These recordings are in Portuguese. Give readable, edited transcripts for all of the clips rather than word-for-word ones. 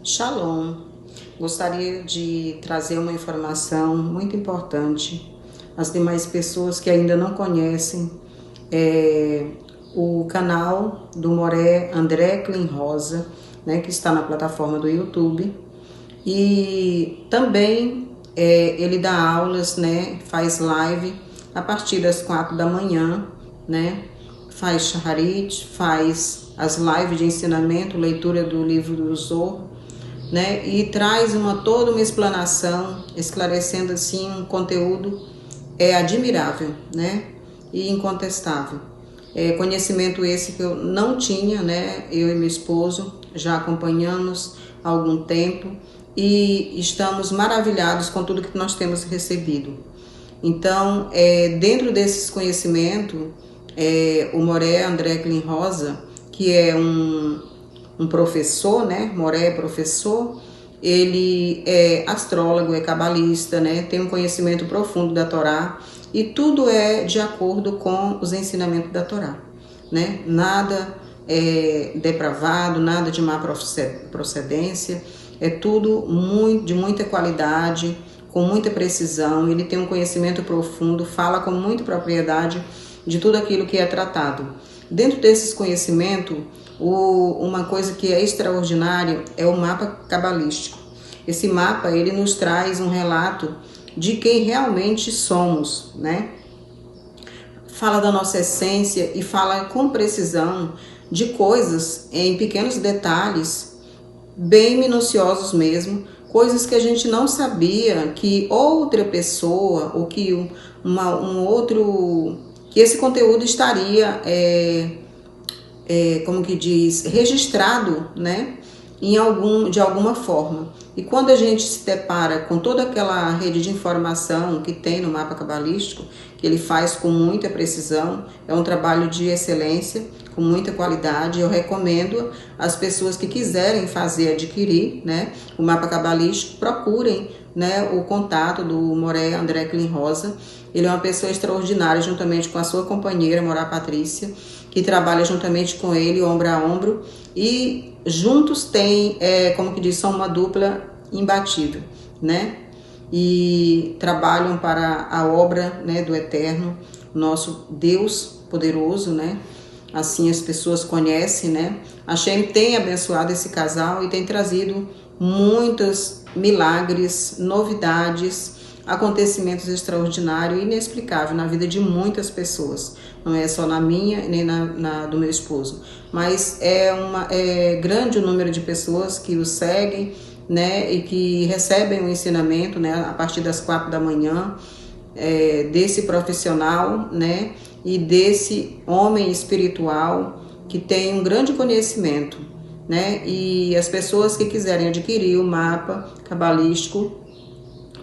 Shalom. Gostaria de trazer uma informação muito importante às demais pessoas que ainda não conhecem o canal do Moré André Clean Rosa, né, que está na plataforma do YouTube. E também ele dá aulas, né, faz live a partir das 4 da manhã, né, faz shaharit, faz as lives de ensinamento, leitura do livro do Zohar, né, e traz toda uma explanação, esclarecendo assim um conteúdo admirável, né, e incontestável. Conhecimento esse que eu não tinha, né, eu e meu esposo já acompanhamos há algum tempo e estamos maravilhados com tudo que nós temos recebido. Então, dentro desses conhecimentos, o Moré André Clean Rosa, que é um professor, né? Moré é professor, ele é astrólogo, é cabalista, né? Tem um conhecimento profundo da Torá e tudo é de acordo com os ensinamentos da Torá, né? Nada depravado, nada de má procedência, é tudo de muita qualidade, com muita precisão. Ele tem um conhecimento profundo, fala com muita propriedade de tudo aquilo que é tratado. Dentro desses conhecimentos, uma coisa que é extraordinária é o mapa cabalístico. Esse mapa, ele nos traz um relato de quem realmente somos, né? Fala da nossa essência e fala com precisão de coisas em pequenos detalhes, bem minuciosos mesmo, coisas que a gente não sabia que outra pessoa ou que que esse conteúdo estaria como que diz, registrado, né, de alguma forma. E quando a gente se depara com toda aquela rede de informação que tem no mapa cabalístico, que ele faz com muita precisão, é um trabalho de excelência, com muita qualidade. Eu recomendo às pessoas que quiserem adquirir, né, o mapa cabalístico, procurem, né, o contato do Moré André Clean Rosa. Ele é uma pessoa extraordinária, juntamente com a sua companheira, Morá Patrícia, que trabalha juntamente com ele, ombro a ombro, e juntos tem, como que diz, são uma dupla imbatível, né? E trabalham para a obra, né, do Eterno, nosso Deus poderoso, né? Assim as pessoas conhecem, né? A Shem tem abençoado esse casal e tem trazido muitos milagres, novidades, acontecimentos extraordinários e inexplicáveis na vida de muitas pessoas. Não é só na minha nem na do meu esposo, mas é grande o número de pessoas que o seguem, né, e que recebem o ensinamento, né, a partir das 4 da manhã, desse profissional, né, e desse homem espiritual que tem um grande conhecimento, né, e as pessoas que quiserem adquirir o mapa cabalístico,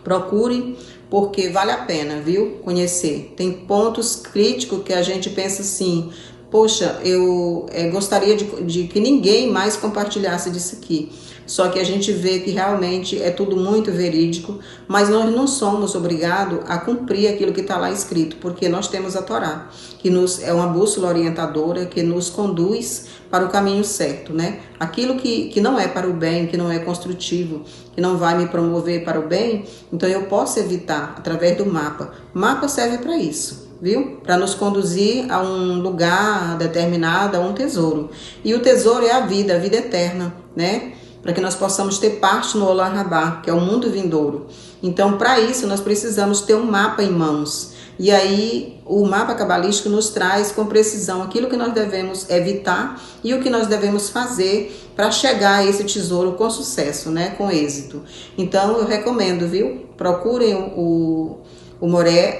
procurem, porque vale a pena, viu, conhecer. Tem pontos críticos que a gente pensa assim, poxa, eu gostaria de que ninguém mais compartilhasse disso aqui. Só que a gente vê que realmente é tudo muito verídico, mas nós não somos obrigados a cumprir aquilo que está lá escrito, porque nós temos a Torá, que é uma bússola orientadora, que nos conduz para o caminho certo, né? Aquilo que não é para o bem, que não é construtivo, que não vai me promover para o bem, então eu posso evitar através do mapa. O mapa serve para isso, viu? Para nos conduzir a um lugar determinado, a um tesouro. E o tesouro é a vida eterna, né? Para que nós possamos ter parte no Olam Rabá, que é o mundo vindouro. Então, para isso, nós precisamos ter um mapa em mãos. E aí o mapa cabalístico nos traz com precisão aquilo que nós devemos evitar e o que nós devemos fazer para chegar a esse tesouro com sucesso, né? Com êxito. Então eu recomendo, viu? Procurem o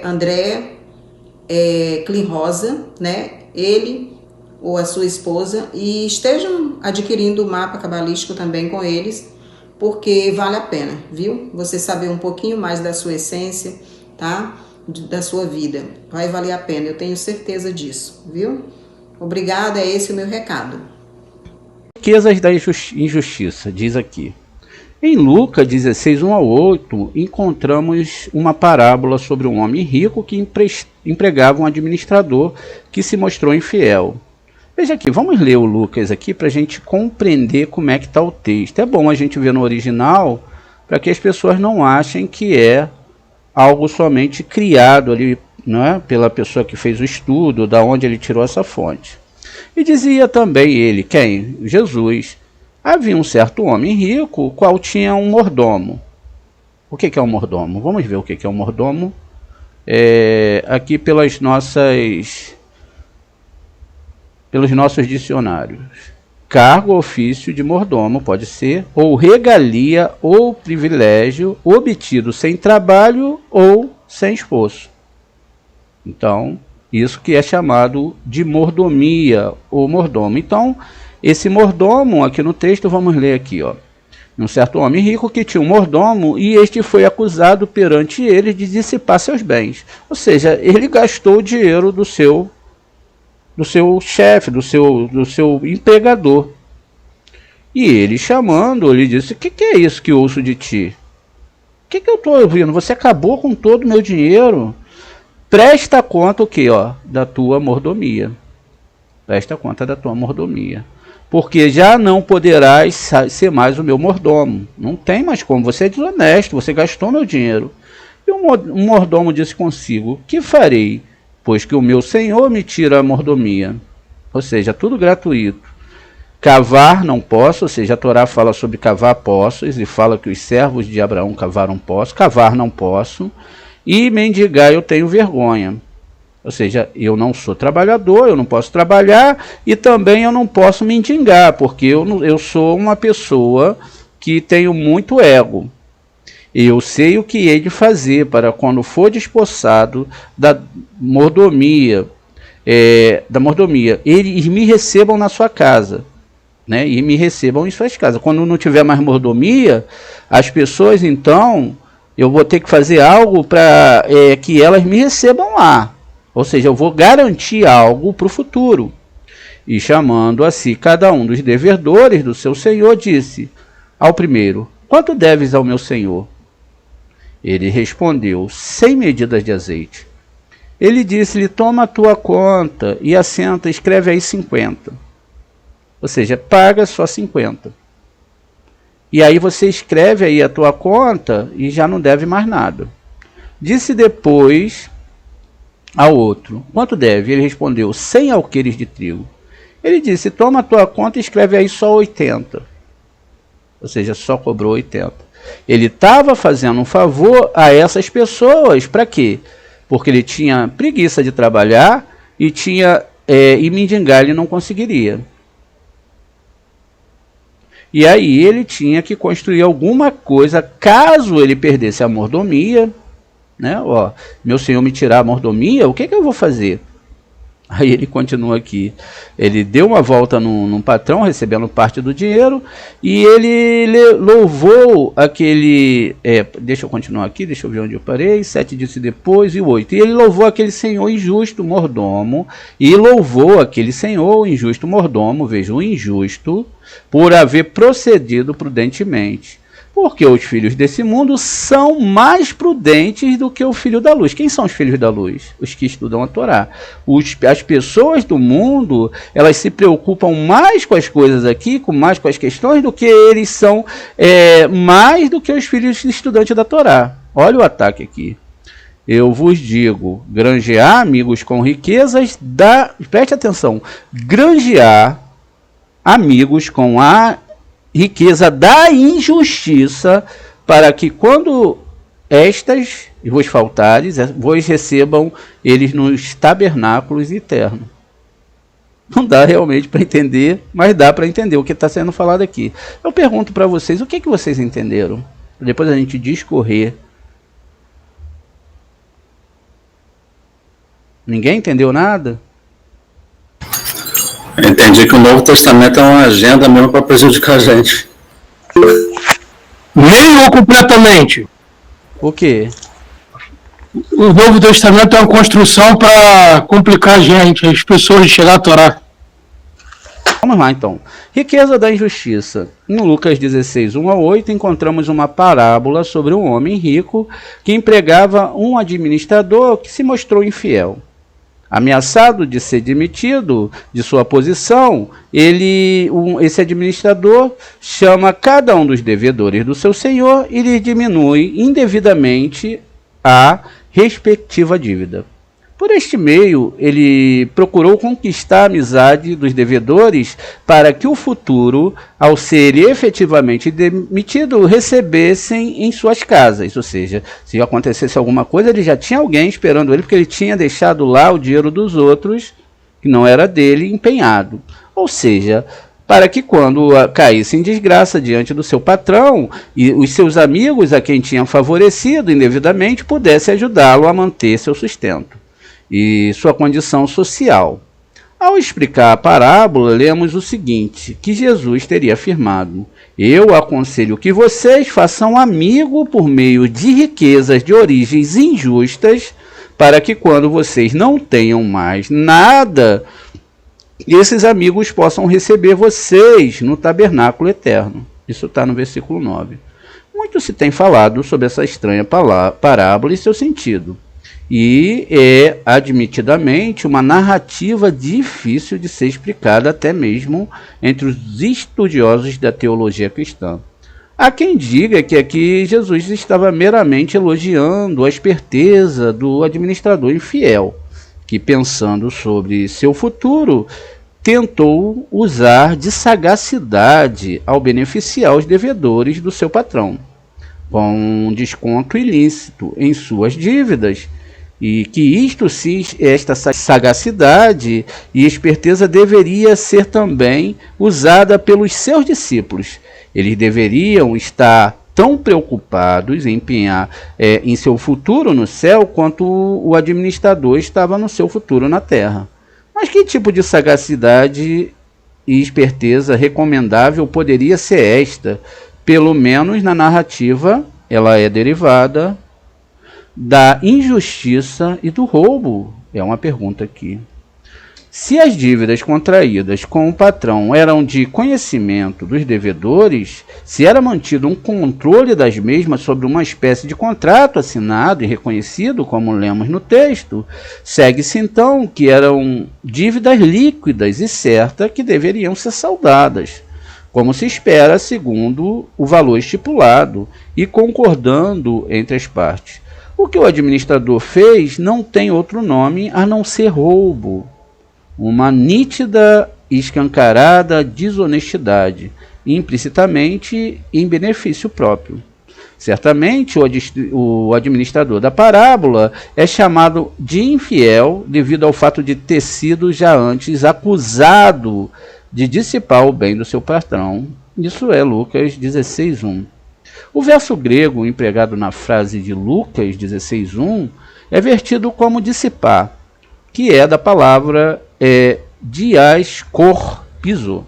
André Klinrosa, né? Ele ou a sua esposa, e estejam adquirindo o mapa cabalístico também com eles, porque vale a pena, viu? Você saber um pouquinho mais da sua essência, tá? Da sua vida. Vai valer a pena, eu tenho certeza disso, viu? Obrigada, é esse o meu recado. Riquezas da injustiça, diz aqui. Em Lucas 16, 1-8, encontramos uma parábola sobre um homem rico que empregava um administrador que se mostrou infiel. Veja aqui, vamos ler o Lucas aqui para a gente compreender como é que está o texto. É bom a gente ver no original para que as pessoas não achem que é algo somente criado ali, não é? Pela pessoa que fez o estudo, da onde ele tirou essa fonte. E dizia também ele, quem? Jesus. Havia um certo homem rico, qual tinha um mordomo. O que é um mordomo? Vamos ver o que é um mordomo. Aqui pelos nossos dicionários. Cargo, ofício de mordomo, pode ser, ou regalia ou privilégio obtido sem trabalho ou sem esforço. Então, isso que é chamado de mordomia ou mordomo. Então, esse mordomo, aqui no texto, vamos ler aqui, ó. Um certo homem rico que tinha um mordomo e este foi acusado perante ele de dissipar seus bens. Ou seja, ele gastou o dinheiro do seu chefe, do seu empregador. E ele chamando, ele disse, o que é isso que ouço de ti? O que eu estou ouvindo? Você acabou com todo o meu dinheiro. Presta conta o quê? Da tua mordomia. Presta conta da tua mordomia. Porque já não poderás ser mais o meu mordomo. Não tem mais como. Você é desonesto, você gastou meu dinheiro. E o mordomo disse consigo, que farei? Pois que o meu senhor me tira a mordomia. Ou seja, tudo gratuito. Cavar não posso, ou seja, a Torá fala sobre cavar poços, e fala que os servos de Abraão cavaram poços. Cavar não posso. E mendigar eu tenho vergonha. Ou seja, eu não sou trabalhador, eu não posso trabalhar, e também eu não posso mendigar, porque eu sou uma pessoa que tenho muito ego. Eu sei o que hei de fazer para quando for despossado da mordomia, eles me recebam na sua casa, né? E me recebam em suas casas. Quando não tiver mais mordomia, as pessoas, então, eu vou ter que fazer algo para que elas me recebam lá. Ou seja, eu vou garantir algo para o futuro. E chamando a si cada um dos devedores do seu senhor, disse ao primeiro, quanto deves ao meu senhor? Ele respondeu, 100 medidas de azeite. Ele disse-lhe, toma a tua conta e assenta, escreve aí 50. Ou seja, paga só 50. E aí você escreve aí a tua conta e já não deve mais nada. Disse depois ao outro, quanto deve? Ele respondeu, 100 alqueires de trigo. Ele disse, toma a tua conta e escreve aí só 80. Ou seja, só cobrou 80. Ele estava fazendo um favor a essas pessoas, para quê? Porque ele tinha preguiça de trabalhar e mendigar ele não conseguiria. E aí ele tinha que construir alguma coisa, caso ele perdesse a mordomia, né? Meu senhor me tirar a mordomia, o que eu vou fazer? Aí ele continua aqui, ele deu uma volta num patrão, recebendo parte do dinheiro, e ele louvou aquele, deixa eu continuar aqui, deixa eu ver onde eu parei, 7 disse depois e 8, e ele louvou aquele senhor injusto mordomo, e louvou aquele senhor injusto mordomo, veja, o injusto, por haver procedido prudentemente. Porque os filhos desse mundo são mais prudentes do que o filho da luz. Quem são os filhos da luz? Os que estudam a Torá. As pessoas do mundo, elas se preocupam mais com as coisas aqui, mais com as questões, do que eles são mais do que os filhos estudantes da Torá. Olha o ataque aqui. Eu vos digo, granjear amigos com riquezas, preste atenção, granjear amigos com a riqueza da injustiça, para que quando estas e vos faltares, vos recebam eles nos tabernáculos eternos. Não dá realmente para entender, mas dá para entender o que está sendo falado aqui. Eu pergunto para vocês, o que vocês entenderam? Depois a gente discorrer. Ninguém entendeu nada? Eu entendi que o Novo Testamento é uma agenda mesmo para prejudicar a gente. Nem ou completamente? O quê? O Novo Testamento é uma construção para complicar a gente, as pessoas de chegar a Torá. Vamos lá então. Riqueza da injustiça. Em Lucas 16, 1-8, encontramos uma parábola sobre um homem rico que empregava um administrador que se mostrou infiel. Ameaçado de ser demitido de sua posição, esse administrador chama cada um dos devedores do seu senhor e lhe diminui indevidamente a respectiva dívida. Por este meio, ele procurou conquistar a amizade dos devedores para que o futuro, ao ser efetivamente demitido, recebessem em suas casas. Ou seja, se acontecesse alguma coisa, ele já tinha alguém esperando ele, porque ele tinha deixado lá o dinheiro dos outros, que não era dele, empenhado. Ou seja, para que quando caísse em desgraça diante do seu patrão e os seus amigos a quem tinha favorecido indevidamente, pudesse ajudá-lo a manter seu sustento e sua condição social. Ao explicar a parábola, lemos o seguinte, que Jesus teria afirmado: eu aconselho que vocês façam amigo por meio de riquezas de origens injustas, para que quando vocês não tenham mais nada, esses amigos possam receber vocês no tabernáculo eterno. Isso está no versículo 9. Muito se tem falado sobre essa estranha parábola e seu sentido. E é, admitidamente, uma narrativa difícil de ser explicada até mesmo entre os estudiosos da teologia cristã. Há quem diga que aqui Jesus estava meramente elogiando a esperteza do administrador infiel, que, pensando sobre seu futuro, tentou usar de sagacidade ao beneficiar os devedores do seu patrão, com um desconto ilícito em suas dívidas, e que esta sagacidade e esperteza deveria ser também usada pelos seus discípulos. Eles deveriam estar tão preocupados em empenhar em seu futuro no céu quanto o administrador estava no seu futuro na terra. Mas que tipo de sagacidade e esperteza recomendável poderia ser esta? Pelo menos na narrativa, ela é derivada da injustiça e do roubo? É uma pergunta aqui. Se as dívidas contraídas com o patrão eram de conhecimento dos devedores, se era mantido um controle das mesmas sobre uma espécie de contrato assinado e reconhecido, como lemos no texto, segue-se então que eram dívidas líquidas e certas que deveriam ser saldadas, como se espera segundo o valor estipulado e concordando entre as partes. O que o administrador fez não tem outro nome a não ser roubo, uma nítida e escancarada desonestidade, implicitamente em benefício próprio. Certamente o administrador da parábola é chamado de infiel devido ao fato de ter sido já antes acusado de dissipar o bem do seu patrão. Isso é Lucas 16:1. O verso grego empregado na frase de Lucas 16:1 é vertido como dissipar, que é da palavra diascorpizo,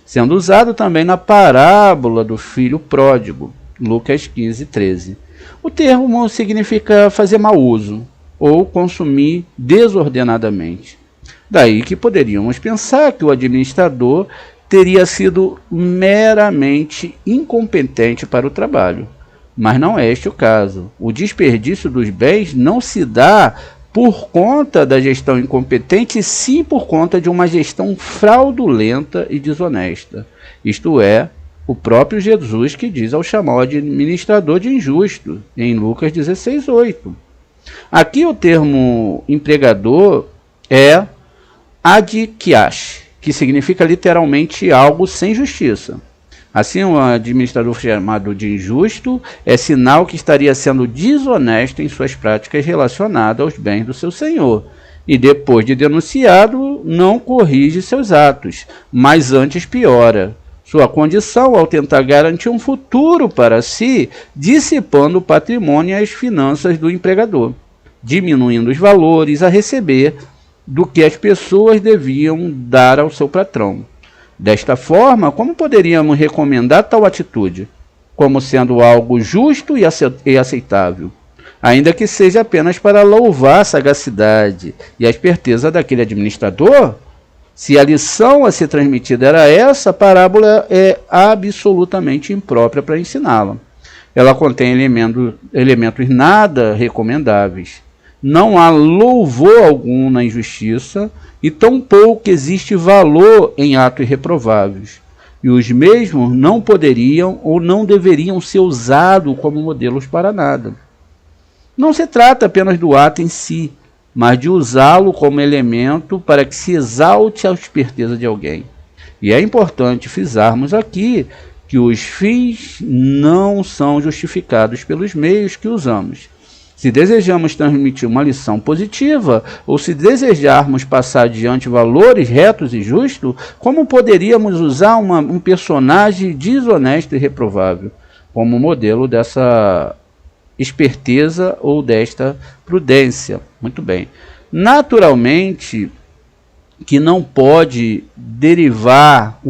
sendo usado também na parábola do filho pródigo, Lucas 15:13. O termo significa fazer mau uso ou consumir desordenadamente. Daí que poderíamos pensar que o administrador teria sido meramente incompetente para o trabalho. Mas não é este o caso. O desperdício dos bens não se dá por conta da gestão incompetente, e sim por conta de uma gestão fraudulenta e desonesta. Isto é, o próprio Jesus que diz ao chamar o administrador de injusto, em Lucas 16:8. Aqui o termo empregador é adikiash, que significa literalmente algo sem justiça. Assim, um administrador chamado de injusto é sinal que estaria sendo desonesto em suas práticas relacionadas aos bens do seu senhor. E depois de denunciado, não corrige seus atos, mas antes piora sua condição ao tentar garantir um futuro para si, dissipando o patrimônio e as finanças do empregador, diminuindo os valores a receber do que as pessoas deviam dar ao seu patrão. Desta forma, como poderíamos recomendar tal atitude? Como sendo algo justo e aceitável, ainda que seja apenas para louvar a sagacidade e a esperteza daquele administrador? Se a lição a ser transmitida era essa, a parábola é absolutamente imprópria para ensiná-la. Ela contém elementos nada recomendáveis. Não há louvor algum na injustiça, e tampouco existe valor em atos reprováveis. E os mesmos não poderiam ou não deveriam ser usados como modelos para nada. Não se trata apenas do ato em si, mas de usá-lo como elemento para que se exalte a esperteza de alguém. E é importante frisarmos aqui que os fins não são justificados pelos meios que usamos. Se desejamos transmitir uma lição positiva, ou se desejarmos passar adiante valores retos e justos, como poderíamos usar um personagem desonesto e reprovável como modelo dessa esperteza ou desta prudência? Muito bem. Naturalmente que não pode derivar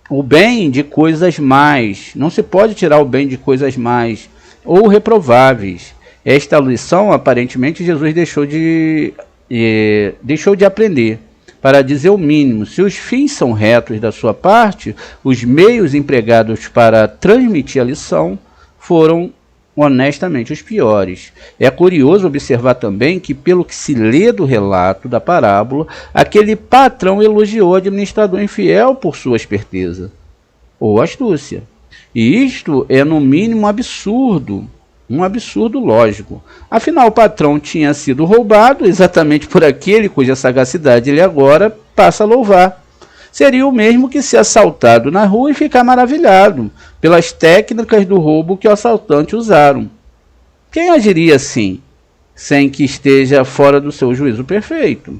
o bem de coisas más, não se pode tirar o bem de coisas más ou reprováveis. Esta lição, aparentemente, Jesus deixou de aprender, para dizer o mínimo. Se os fins são retos da sua parte, os meios empregados para transmitir a lição foram honestamente os piores. É curioso observar também que, pelo que se lê do relato da parábola, aquele patrão elogiou o administrador infiel por sua esperteza ou astúcia. E isto é, no mínimo, absurdo. Um absurdo lógico. Afinal, o patrão tinha sido roubado exatamente por aquele cuja sagacidade ele agora passa a louvar. Seria o mesmo que ser assaltado na rua e ficar maravilhado pelas técnicas do roubo que o assaltante usaram. Quem agiria assim, sem que esteja fora do seu juízo perfeito?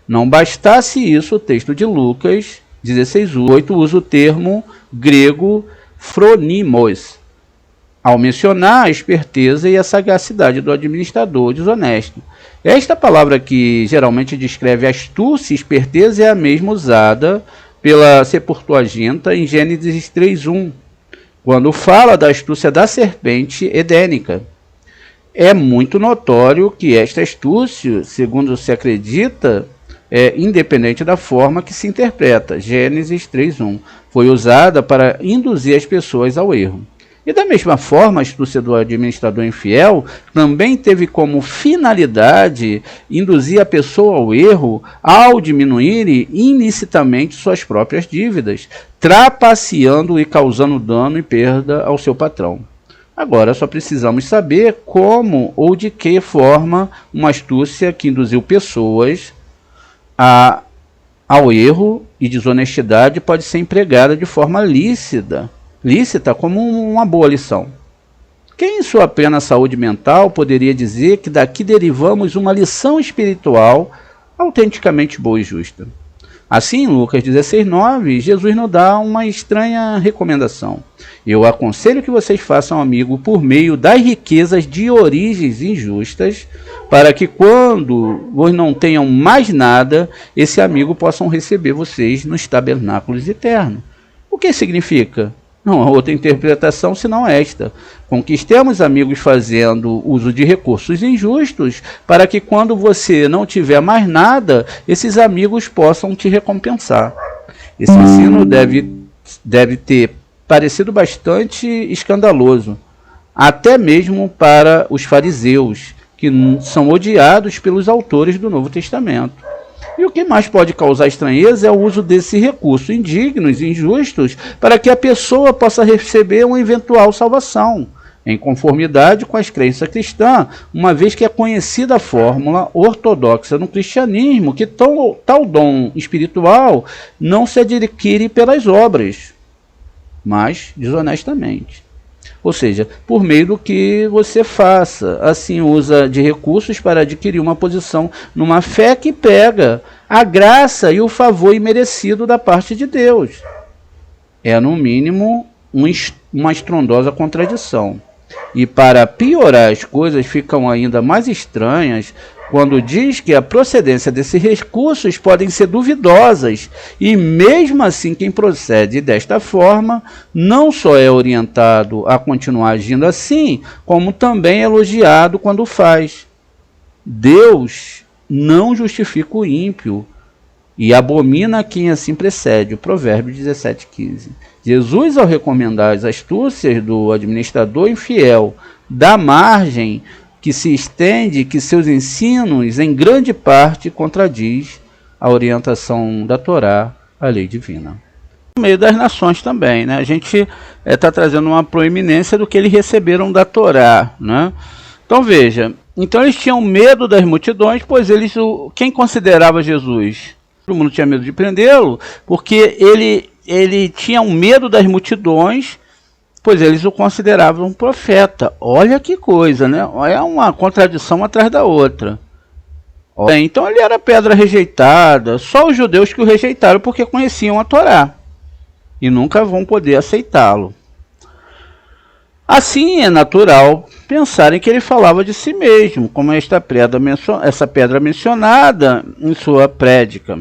Não bastasse isso, o texto de Lucas 16:8 usa o termo grego phronimos, ao mencionar a esperteza e a sagacidade do administrador desonesto. Esta palavra que geralmente descreve astúcia e esperteza é a mesma usada pela Septuaginta em Gênesis 3:1, quando fala da astúcia da serpente edênica. É muito notório que esta astúcia, segundo se acredita, é independente da forma que se interpreta. Gênesis 3:1 foi usada para induzir as pessoas ao erro. E da mesma forma, a astúcia do administrador infiel também teve como finalidade induzir a pessoa ao erro ao diminuir ilicitamente suas próprias dívidas, trapaceando e causando dano e perda ao seu patrão. Agora só precisamos saber como ou de que forma uma astúcia que induziu pessoas ao erro e desonestidade pode ser empregada de forma lícita como uma boa lição. Quem em sua plena saúde mental poderia dizer que daqui derivamos uma lição espiritual autenticamente boa e justa? Assim, em Lucas 16:9, Jesus nos dá uma estranha recomendação. Eu aconselho que vocês façam amigo por meio das riquezas de origens injustas, para que quando vocês não tenham mais nada, esse amigo possam receber vocês nos tabernáculos eternos. O que significa? Não há outra interpretação senão esta. Conquistemos amigos fazendo uso de recursos injustos, para que quando você não tiver mais nada, esses amigos possam te recompensar. Esse ensino deve ter parecido bastante escandaloso, até mesmo para os fariseus, que são odiados pelos autores do Novo Testamento. E o que mais pode causar estranheza é o uso desse recurso indignos e injustos para que a pessoa possa receber uma eventual salvação, em conformidade com as crenças cristãs, uma vez que é conhecida a fórmula ortodoxa no cristianismo que tal dom espiritual não se adquire pelas obras. mas desonestamente. Ou seja, por meio do que você faça, assim usa de recursos para adquirir uma posição numa fé que pega a graça e o favor imerecido da parte de Deus. É, no mínimo, uma estrondosa contradição. E para piorar as coisas ficam ainda mais estranhas quando diz que a procedência desses recursos podem ser duvidosas, e mesmo assim quem procede desta forma não só é orientado a continuar agindo assim, como também é elogiado quando faz. Deus não justifica o ímpio e abomina quem assim precede. O Provérbio 17,15. Jesus, ao recomendar as astúcias do administrador infiel, dá margem que se estende que seus ensinos, em grande parte, contradiz a orientação da Torá, a lei divina. No meio das nações também, né? A gente está trazendo uma proeminência do que eles receberam da Torá, né? Então veja, então eles tinham medo das multidões, pois quem considerava Jesus? Todo mundo tinha medo de prendê-lo, porque ele tinha um medo das multidões, pois eles o consideravam um profeta. Olha que coisa, né? É uma contradição atrás da outra. Então ele era pedra rejeitada, só os judeus que o rejeitaram porque conheciam a Torá e nunca vão poder aceitá-lo. Assim é natural pensarem que ele falava de si mesmo, como essa pedra mencionada em sua prédica,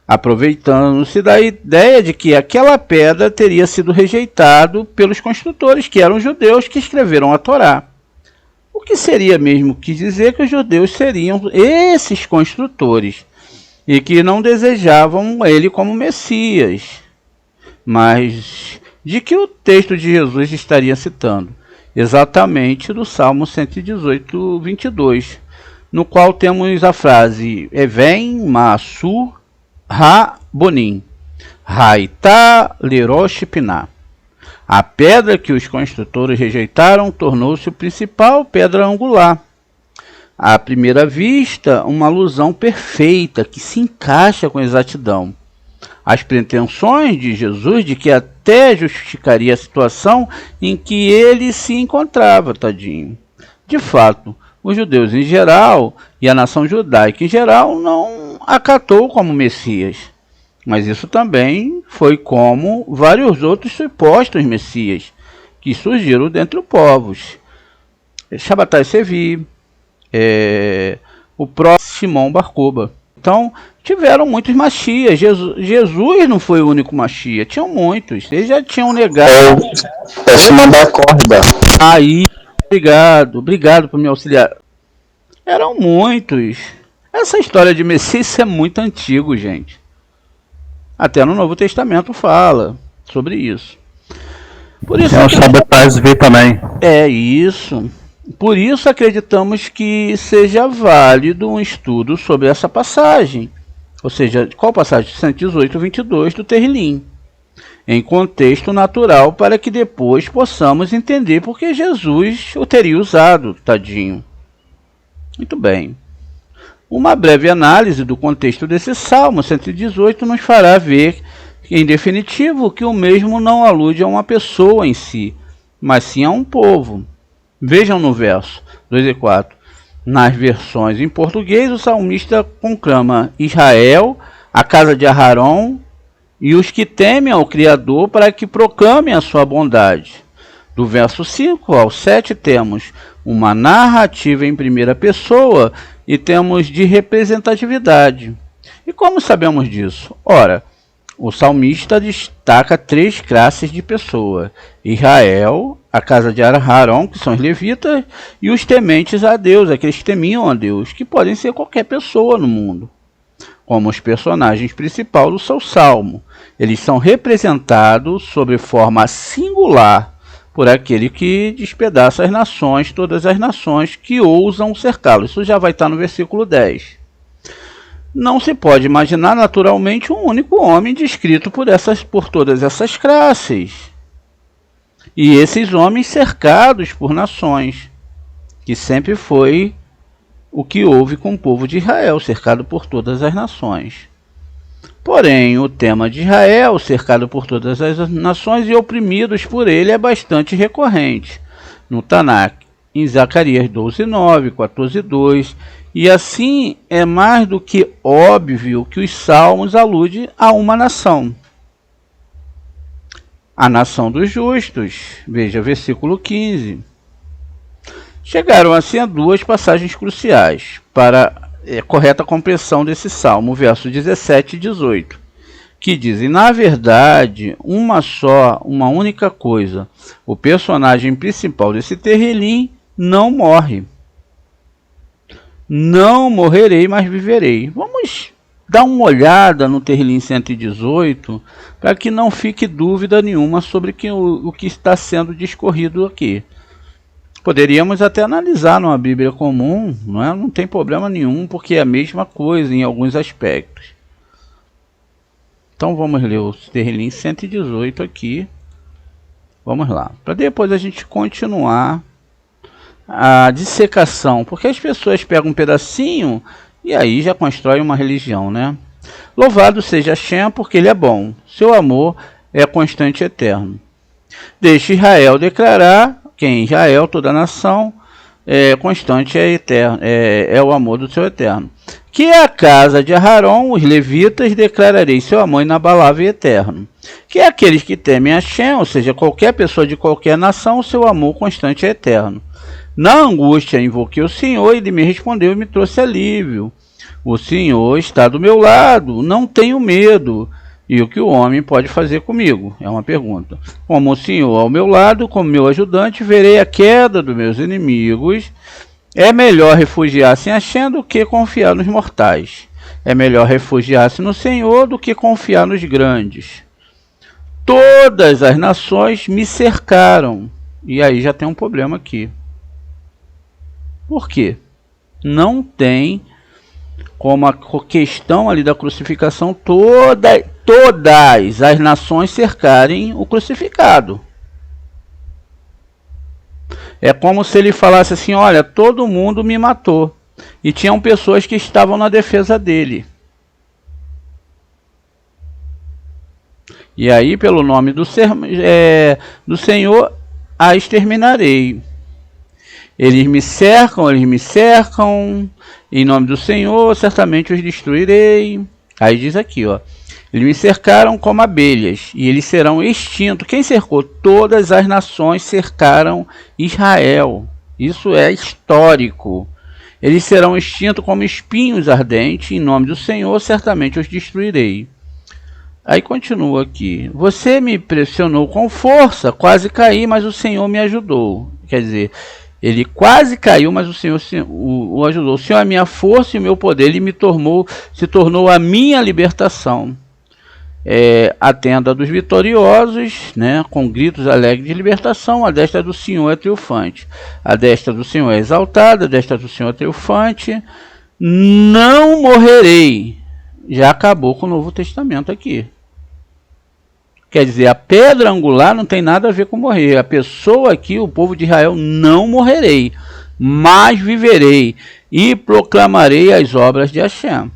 aproveitando-se da ideia de que aquela pedra teria sido rejeitado pelos construtores, que eram judeus que escreveram a Torá. O que seria mesmo que dizer que os judeus seriam esses construtores e que não desejavam ele como Messias, mas de que o texto de Jesus estaria citando? Exatamente do Salmo 118, 22, no qual temos a frase Even Masur Ha-Bonim, Haitá Lerosh Piná. A pedra que os construtores rejeitaram tornou-se o principal pedra angular. À primeira vista, uma alusão perfeita que se encaixa com exatidão. As pretensões de Jesus de que até justificaria a situação em que ele se encontrava, tadinho. De fato, os judeus em geral e a nação judaica em geral não acatou como Messias. Mas isso também foi como vários outros supostos Messias que surgiram dentre os povos. Shabbatai Sevi, o próprio Shimon Bar Kokhba. Então, tiveram muitos Mashias. Jesus não foi o único Mashia, tinham muitos. Eles já tinham negado. Shimon Bar Kokhba. Aí, obrigado por me auxiliar. Eram muitos. Essa história de Messias é muito antigo, gente. Até no Novo Testamento fala sobre isso. Por isso o Shabbatai Sevi também. É isso. Por isso acreditamos que seja válido um estudo sobre essa passagem. Ou seja, qual passagem? 118, 22 do Terrilim. Em contexto natural, para que depois possamos entender porque Jesus o teria usado, tadinho. Muito bem. Uma breve análise do contexto desse Salmo 118 nos fará ver, em definitivo, que o mesmo não alude a uma pessoa em si, mas sim a um povo. Vejam no verso 2 e 4. Nas versões em português, o salmista conclama Israel, a casa de Aharon e os que temem ao Criador para que proclamem a sua bondade. Do verso 5 ao 7 temos uma narrativa em primeira pessoa e temos de representatividade. E como sabemos disso? Ora, o salmista destaca 3 classes de pessoa: Israel, a casa de Aharon, que são os levitas, e os tementes a Deus, aqueles que temiam a Deus, que podem ser qualquer pessoa no mundo, como os personagens principais do seu salmo. Eles são representados sob forma singular por aquele que despedaça as nações, todas as nações que ousam cercá-lo. Isso já vai estar no versículo 10. Não se pode imaginar naturalmente um único homem descrito por todas essas classes. E esses homens cercados por nações, que sempre foi o que houve com o povo de Israel, cercado por todas as nações. Porém, o tema de Israel, cercado por todas as nações e oprimidos por ele, é bastante recorrente no Tanakh, em Zacarias 12:9, 14:2, e assim é mais do que óbvio que os salmos aludem a uma nação. A nação dos justos, veja versículo 15. Chegaram assim a duas passagens cruciais para correta compreensão desse salmo, versos 17 e 18, que dizem, na verdade, uma única coisa: o personagem principal desse Terrilim não morre. Não morrerei, mas viverei. Vamos dar uma olhada no Terrilim 118, para que não fique dúvida nenhuma sobre o que está sendo discorrido aqui. Poderíamos até analisar numa Bíblia comum, não é? Não tem problema nenhum, porque é a mesma coisa em alguns aspectos. Então vamos ler o Terrilim 118 aqui. Vamos lá, para depois a gente continuar a dissecação, porque as pessoas pegam um pedacinho e aí já constroem uma religião, né? Louvado seja Hashem, porque ele é bom, seu amor é constante e eterno. Deixe Israel declarar que em Israel toda a nação é constante e eterno, é o amor do seu eterno. Que a casa de Aharon, os levitas, declararei seu amor inabalável e eterno. Que aqueles que temem Hashem, ou seja, qualquer pessoa de qualquer nação, seu amor constante e eterno. Na angústia invoquei o Senhor, ele me respondeu e me trouxe alívio. O Senhor está do meu lado, não tenho medo. E o que o homem pode fazer comigo? É uma pergunta. Como o Senhor ao meu lado, como meu ajudante, verei a queda dos meus inimigos. É melhor refugiar-se em Hashem do que confiar nos mortais. É melhor refugiar-se no Senhor do que confiar nos grandes. Todas as nações me cercaram. E aí já tem um problema aqui. Por quê? Não tem como a questão ali da crucificação, todas as nações cercarem o crucificado. É como se ele falasse assim, olha, todo mundo me matou. E tinham pessoas que estavam na defesa dele. E aí, pelo nome do Senhor, a exterminarei. Eles me cercam, em nome do Senhor, certamente os destruirei. Aí diz aqui, ó, eles me cercaram como abelhas, e eles serão extintos. Quem cercou? Todas as nações cercaram Israel. Isso é histórico. Eles serão extintos como espinhos ardentes, em nome do Senhor, certamente os destruirei. Aí continua aqui, você me pressionou com força, quase caí, mas o Senhor me ajudou. Quer dizer, ele quase caiu, mas o Senhor o ajudou. O Senhor é a minha força e o meu poder. Ele se tornou a minha libertação. A tenda dos vitoriosos, né, com gritos alegres de libertação. A destra do Senhor é triunfante. A destra do Senhor é exaltada. A destra do Senhor é triunfante. Não morrerei. Já acabou com o Novo Testamento aqui. Quer dizer, a pedra angular não tem nada a ver com morrer. A pessoa aqui, o povo de Israel, não morrerei, mas viverei e proclamarei as obras de Hashem.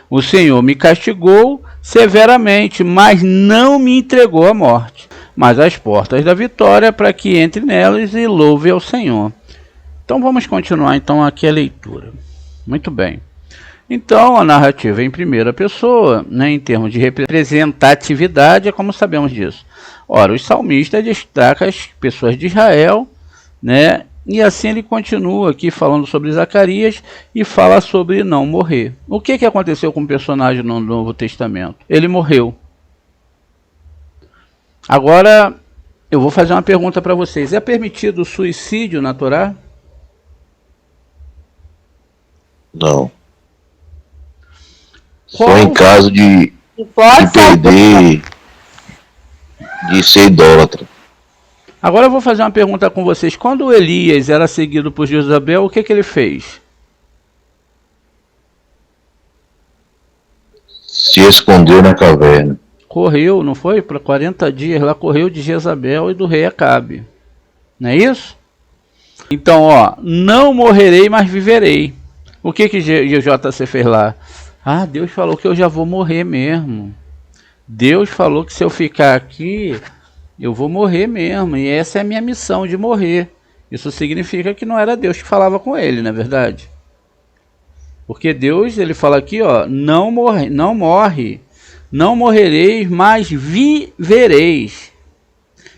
O Senhor me castigou severamente, mas não me entregou à morte, mas às portas da vitória, para que entre nelas e louve ao Senhor. Então vamos continuar então aqui a leitura. Muito bem. Então, a narrativa é em primeira pessoa, né, em termos de representatividade, é como sabemos disso. Ora, os salmistas destacam as pessoas de Israel, né, e assim ele continua aqui falando sobre Zacarias e fala sobre não morrer. O que aconteceu com o personagem no Novo Testamento? Ele morreu. Agora, eu vou fazer uma pergunta para vocês. É permitido o suicídio na Torá? Não. Só em caso de perder, de ser idólatra. Agora eu vou fazer uma pergunta com vocês. Quando Elias era seguido por Jezabel, o que ele fez? Se escondeu na caverna. Correu, não foi? Para 40 dias lá, correu de Jezabel e do rei Acabe. Não é isso? Então, ó, não morrerei, mas viverei. O que JC fez lá? Ah, Deus falou que eu já vou morrer mesmo. Deus falou que se eu ficar aqui, eu vou morrer mesmo. E essa é a minha missão, de morrer. Isso significa que não era Deus que falava com ele, não é verdade? Porque Deus, ele fala aqui, ó, não morrereis, mas vivereis.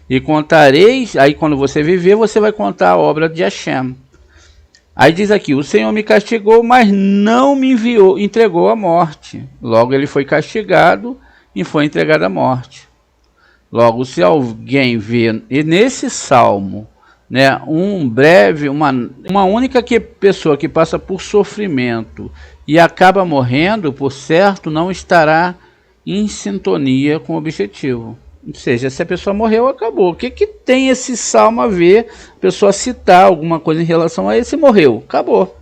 E contareis, aí quando você viver, você vai contar a obra de Hashem. Aí diz aqui, o Senhor me castigou, mas não me entregou à morte. Logo ele foi castigado e foi entregado à morte. Logo, se alguém vê nesse salmo, né, uma única pessoa que passa por sofrimento e acaba morrendo, por certo, não estará em sintonia com o objetivo. Ou seja, se a pessoa morreu, acabou. O que tem esse salmo a ver? A pessoa citar alguma coisa em relação a esse morreu. Acabou.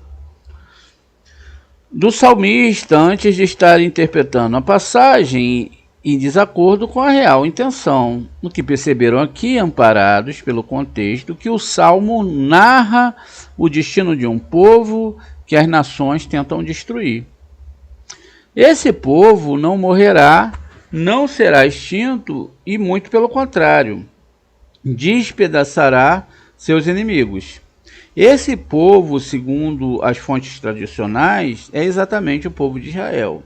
Do salmista, antes de estar interpretando a passagem em desacordo com a real intenção. O que perceberam aqui, amparados pelo contexto, que o salmo narra o destino de um povo que as nações tentam destruir. Esse povo não morrerá, não será extinto e, muito pelo contrário, despedaçará seus inimigos. Esse povo, segundo as fontes tradicionais, é exatamente o povo de Israel.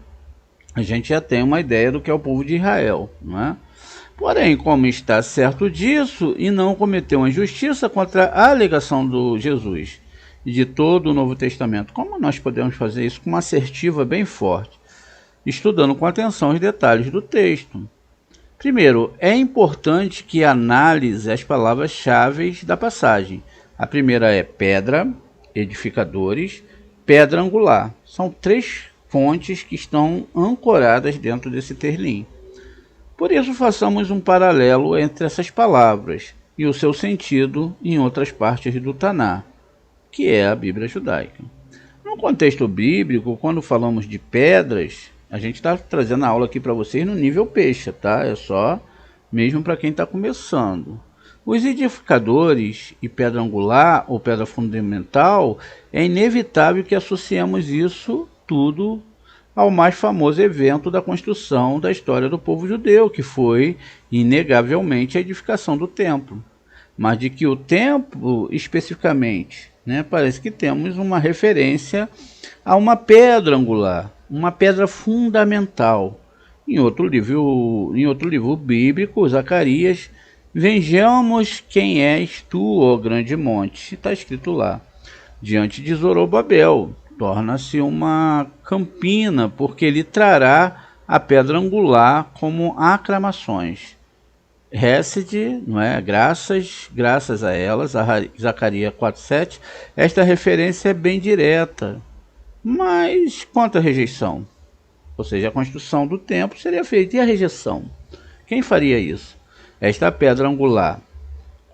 A gente já tem uma ideia do que é o povo de Israel, não é? Porém, como está certo disso e não cometeu uma injustiça contra a alegação do Jesus e de todo o Novo Testamento, como nós podemos fazer isso com uma assertiva bem forte? Estudando com atenção os detalhes do texto. Primeiro, é importante que analise as palavras-chave da passagem. A primeira é pedra, edificadores, pedra angular. São três fontes que estão ancoradas dentro desse terlim. Por isso, façamos um paralelo entre essas palavras e o seu sentido em outras partes do Taná, que é a Bíblia judaica. No contexto bíblico, quando falamos de pedras, a gente está trazendo a aula aqui para vocês no nível peixe, tá? É só mesmo para quem está começando. Os edificadores e pedra angular ou pedra fundamental, é inevitável que associemos isso tudo ao mais famoso evento da construção da história do povo judeu, que foi, inegavelmente, a edificação do templo. Mas de que o templo, especificamente, né, parece que temos uma referência a uma pedra angular, uma pedra fundamental. Em outro livro bíblico, Zacarias, vejamos quem és tu, ó grande monte. Está escrito lá. Diante de Zorobabel, torna-se uma campina, porque ele trará a pedra angular como aclamações. Hesed, não é? Graças a elas, Zacarias 4:7, esta referência é bem direta. Mas quanto à rejeição? Ou seja, a construção do templo seria feita. E a rejeição? Quem faria isso? Esta pedra angular.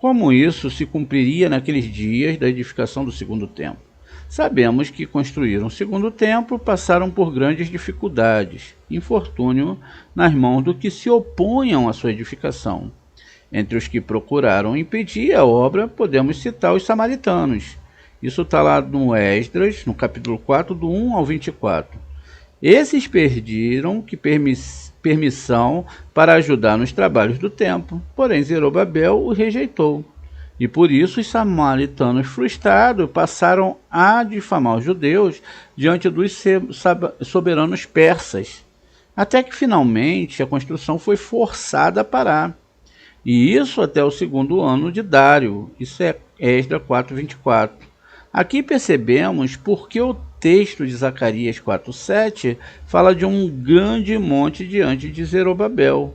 Como isso se cumpriria naqueles dias da edificação do segundo templo? Sabemos que construíram o segundo templo, passaram por grandes dificuldades, infortúnio nas mãos do que se opunham à sua edificação. Entre os que procuraram impedir a obra, podemos citar os samaritanos. Isso está lá no Esdras, no capítulo 4, do 1 ao 24. Esses pediram permissão para ajudar nos trabalhos do templo, porém Zorobabel o rejeitou. E por isso os samaritanos frustrados passaram a difamar os judeus diante dos soberanos persas, até que finalmente a construção foi forçada a parar. E isso até o segundo ano de Dário. Isso é Esdras 4:24. Aqui percebemos porque o texto de Zacarias 4:7 fala de um grande monte diante de Zorobabel.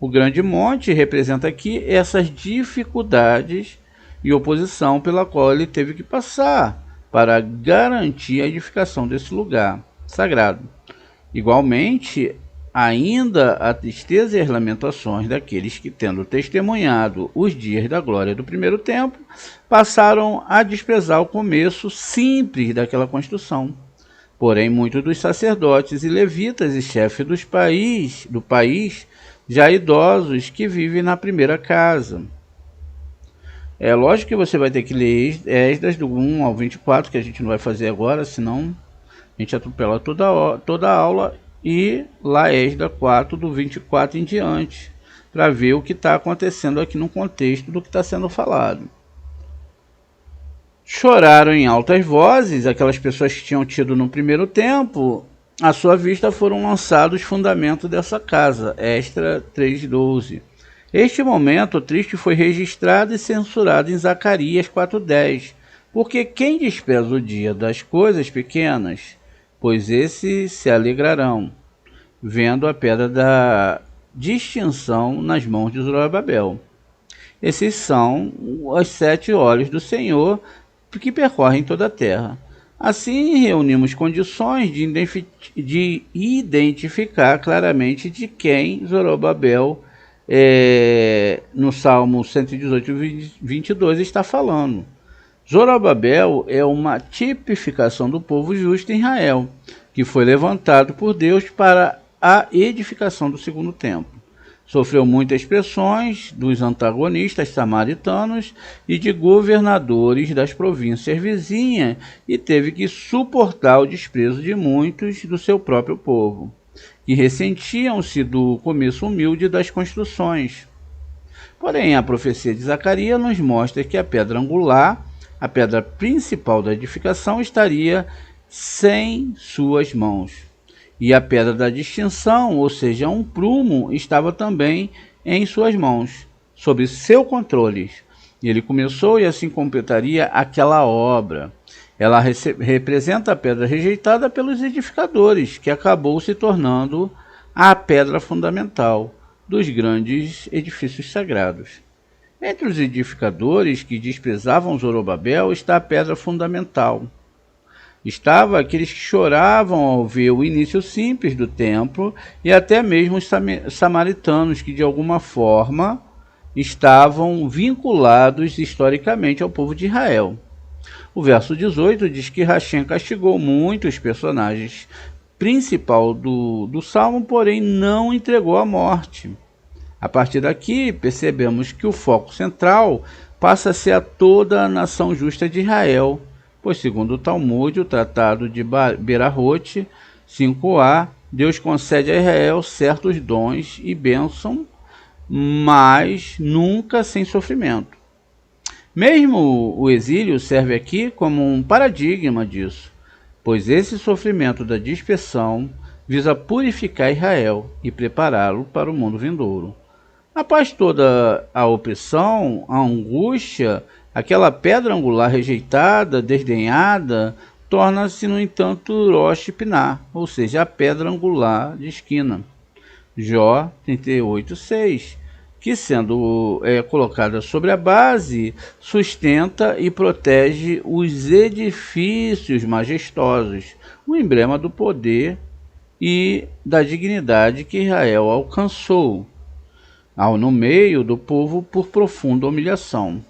O grande monte representa aqui essas dificuldades e oposição pela qual ele teve que passar para garantir a edificação desse lugar sagrado. Igualmente, ainda a tristeza e as lamentações daqueles que, tendo testemunhado os dias da glória do primeiro templo, passaram a desprezar o começo simples daquela construção. Porém, muitos dos sacerdotes e levitas e chefes do país, já idosos, que vivem na primeira casa. É lógico que você vai ter que ler Esdras do 1 ao 24, que a gente não vai fazer agora, senão A gente atropela toda a aula e lá Esdras 4, do 24 em diante, para ver o que está acontecendo aqui no contexto do que está sendo falado. Choraram em altas vozes, aquelas pessoas que tinham tido no primeiro tempo, à sua vista foram lançados os fundamentos dessa casa, Esdras 3:12. Este momento triste foi registrado e censurado em Zacarias 4:10, porque quem despreza o dia das coisas pequenas, pois esses se alegrarão, vendo a pedra da distinção nas mãos de Zorobabel. Esses são os 7 olhos do Senhor que percorrem toda a terra. Assim, reunimos condições de identificar claramente de quem Zorobabel, no Salmo 118, 22, está falando. Zorobabel é uma tipificação do povo justo em Israel, que foi levantado por Deus para a edificação do segundo templo. Sofreu muitas pressões dos antagonistas samaritanos e de governadores das províncias vizinhas e teve que suportar o desprezo de muitos do seu próprio povo, que ressentiam-se do começo humilde das construções. Porém, a profecia de Zacarias nos mostra que a pedra angular, a pedra principal da edificação, estaria sem suas mãos. E a pedra da distinção, ou seja, um prumo, estava também em suas mãos, sob seu controle. E ele começou e assim completaria aquela obra. Ela representa a pedra rejeitada pelos edificadores, que acabou se tornando a pedra fundamental dos grandes edifícios sagrados. Entre os edificadores que desprezavam Zorobabel está a pedra fundamental. Estava aqueles que choravam ao ver o início simples do templo e até mesmo os samaritanos que de alguma forma estavam vinculados historicamente ao povo de Israel. O verso 18 diz que Hashem castigou muito os personagens principal do Salmo, porém não entregou à morte. A partir daqui, percebemos que o foco central passa a ser a toda a nação justa de Israel, pois, segundo o Talmud, o Tratado de Berahot 5a, Deus concede a Israel certos dons e bênçãos, mas nunca sem sofrimento. Mesmo o exílio serve aqui como um paradigma disso, pois esse sofrimento da dispersão visa purificar Israel e prepará-lo para o mundo vindouro. Após toda a opressão, a angústia, aquela pedra angular rejeitada, desdenhada, torna-se, no entanto, Rosh Piná, ou seja, a pedra angular de esquina. Jó 38:6, que sendo colocada sobre a base, sustenta e protege os edifícios majestosos, o emblema do poder e da dignidade que Israel alcançou, no meio do povo por profunda humilhação.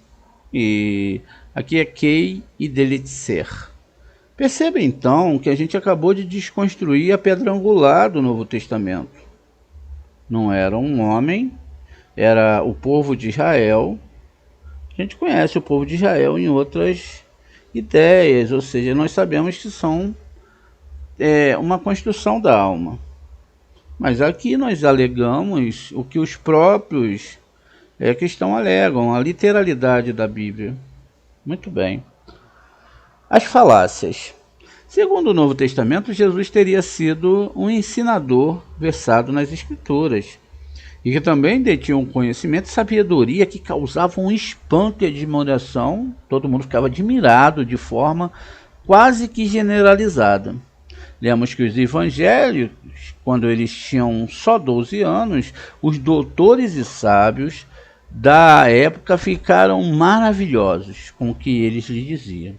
E aqui é Kei e Delitzer. Perceba então que a gente acabou de desconstruir a pedra angular do Novo Testamento. Não era um homem, era o povo de Israel. A gente conhece o povo de Israel em outras ideias, ou seja, nós sabemos que são uma construção da alma. Mas aqui nós alegamos o que os próprios cristãos alegam, a literalidade da Bíblia. Muito bem. As falácias. Segundo o Novo Testamento, Jesus teria sido um ensinador versado nas Escrituras, e que também detinha um conhecimento e sabedoria que causavam um espanto e admiração. Todo mundo ficava admirado de forma quase que generalizada. Lemos que os evangelhos, quando eles tinham só 12 anos, os doutores e sábios da época ficaram maravilhosos com o que eles lhe diziam.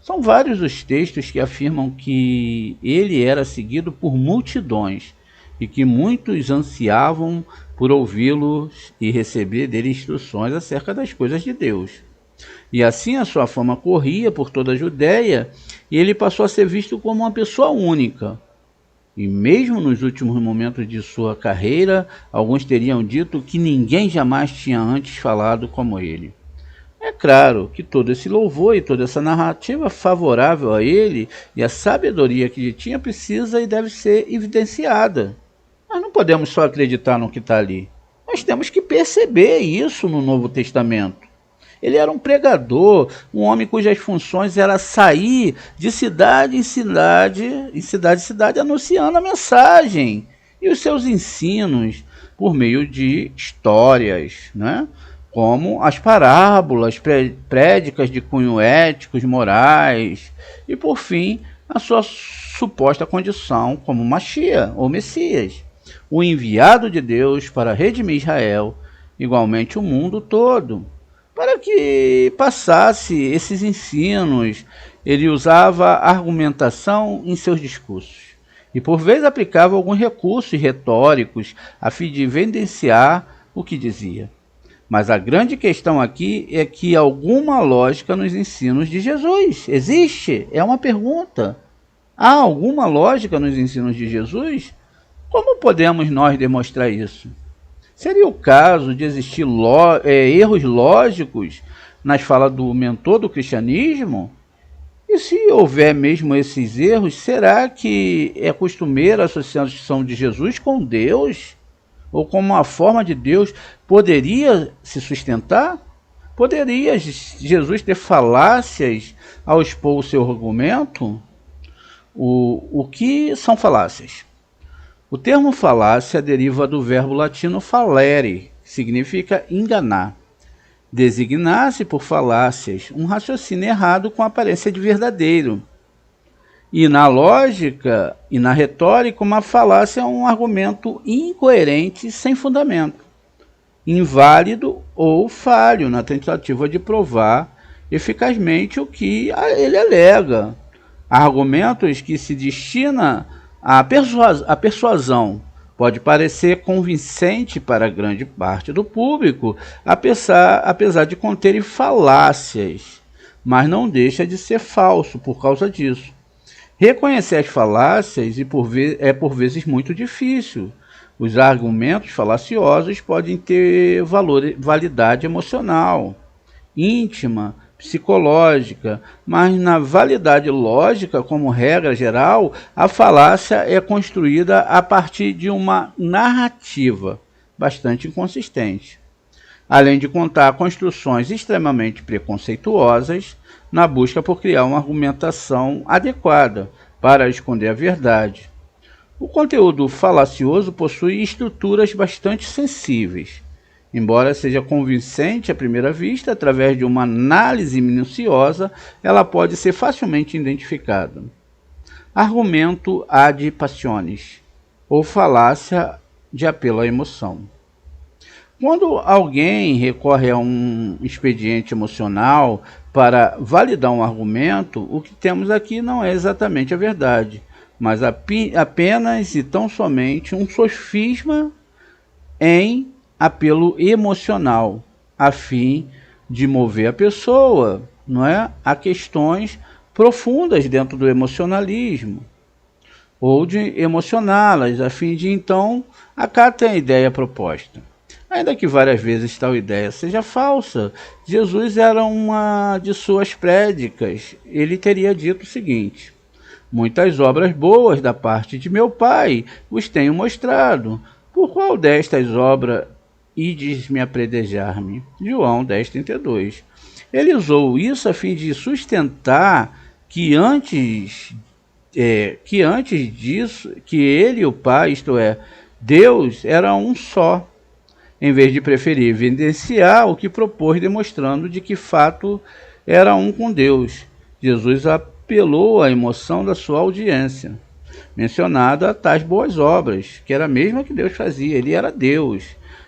São vários os textos que afirmam que ele era seguido por multidões e que muitos ansiavam por ouvi-los e receber dele instruções acerca das coisas de Deus. E assim a sua fama corria por toda a Judéia e ele passou a ser visto como uma pessoa única. E mesmo nos últimos momentos de sua carreira, alguns teriam dito que ninguém jamais tinha antes falado como ele. É claro que todo esse louvor e toda essa narrativa favorável a ele e a sabedoria que ele tinha precisa e deve ser evidenciada. Nós não podemos só acreditar no que está ali. Nós temos que perceber isso no Novo Testamento. Ele era um pregador, um homem cujas funções era sair de cidade em cidade, anunciando a mensagem e os seus ensinos por meio de histórias, né? Como as parábolas, prédicas de cunho éticos, morais, e por fim, a sua suposta condição como Mashiach, ou Messias, o enviado de Deus para redimir Israel, igualmente o mundo todo. Para que passasse esses ensinos, ele usava argumentação em seus discursos, e por vezes aplicava alguns recursos retóricos a fim de evidenciar o que dizia. Mas a grande questão aqui é que alguma lógica nos ensinos de Jesus existe? É uma pergunta. Há alguma lógica nos ensinos de Jesus? Como podemos nós demonstrar isso? Seria o caso de existir erros lógicos nas falas do mentor do cristianismo? E se houver mesmo esses erros, será que é costumeira a associação de Jesus com Deus? Ou como uma forma de Deus poderia se sustentar? Poderia Jesus ter falácias ao expor o seu argumento? O que são falácias? O termo falácia deriva do verbo latino falere, que significa enganar. Designar-se por falácias um raciocínio errado com aparência de verdadeiro. E na lógica e na retórica, uma falácia é um argumento incoerente sem fundamento, inválido ou falho na tentativa de provar eficazmente o que ele alega. Argumentos que se destinam à persuasão pode parecer convincente para grande parte do público, apesar de conterem falácias, mas não deixa de ser falso por causa disso. Reconhecer as falácias é por vezes muito difícil. Os argumentos falaciosos podem ter validade emocional, íntima, psicológica, mas na validade lógica, como regra geral, a falácia é construída a partir de uma narrativa bastante inconsistente, além de contar construções extremamente preconceituosas na busca por criar uma argumentação adequada para esconder a verdade. O conteúdo falacioso possui estruturas bastante sensíveis. Embora seja convincente à primeira vista, através de uma análise minuciosa, ela pode ser facilmente identificada. Argumento ad passiones, ou falácia de apelo à emoção. Quando alguém recorre a um expediente emocional para validar um argumento, o que temos aqui não é exatamente a verdade, mas apenas e tão somente um sofisma em apelo emocional, a fim de mover a pessoa, não é, a questões profundas dentro do emocionalismo, ou de emocioná-las, a fim de então acatar a ideia proposta. Ainda que várias vezes tal ideia seja falsa, Jesus era uma de suas prédicas. Ele teria dito o seguinte: muitas obras boas da parte de meu Pai vos tenho mostrado. Por qual destas obras ides-me apredejar-me? João 10:32. Ele usou isso a fim de sustentar que antes disso, que ele e o Pai, isto é, Deus, era um só, em vez de preferir evidenciar o que propôs, demonstrando de que fato era um com Deus. Jesus apelou à emoção da sua audiência, mencionada tais boas obras, que era a mesma que Deus fazia. Ele era Deus,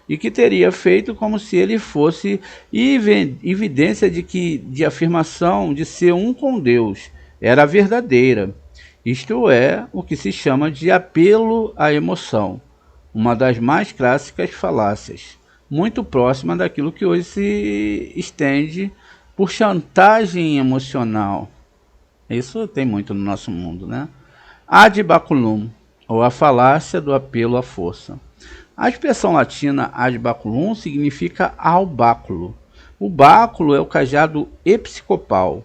e que teria feito como se ele fosse evidência de afirmação de ser um com Deus. Era verdadeira. Isto é o que se chama de apelo à emoção, uma das mais clássicas falácias, muito próxima daquilo que hoje se estende por chantagem emocional. Isso tem muito no nosso mundo, né? Ad baculum, ou a falácia do apelo à força. A expressão latina ad baculum significa ao báculo, O báculo é o cajado episcopal,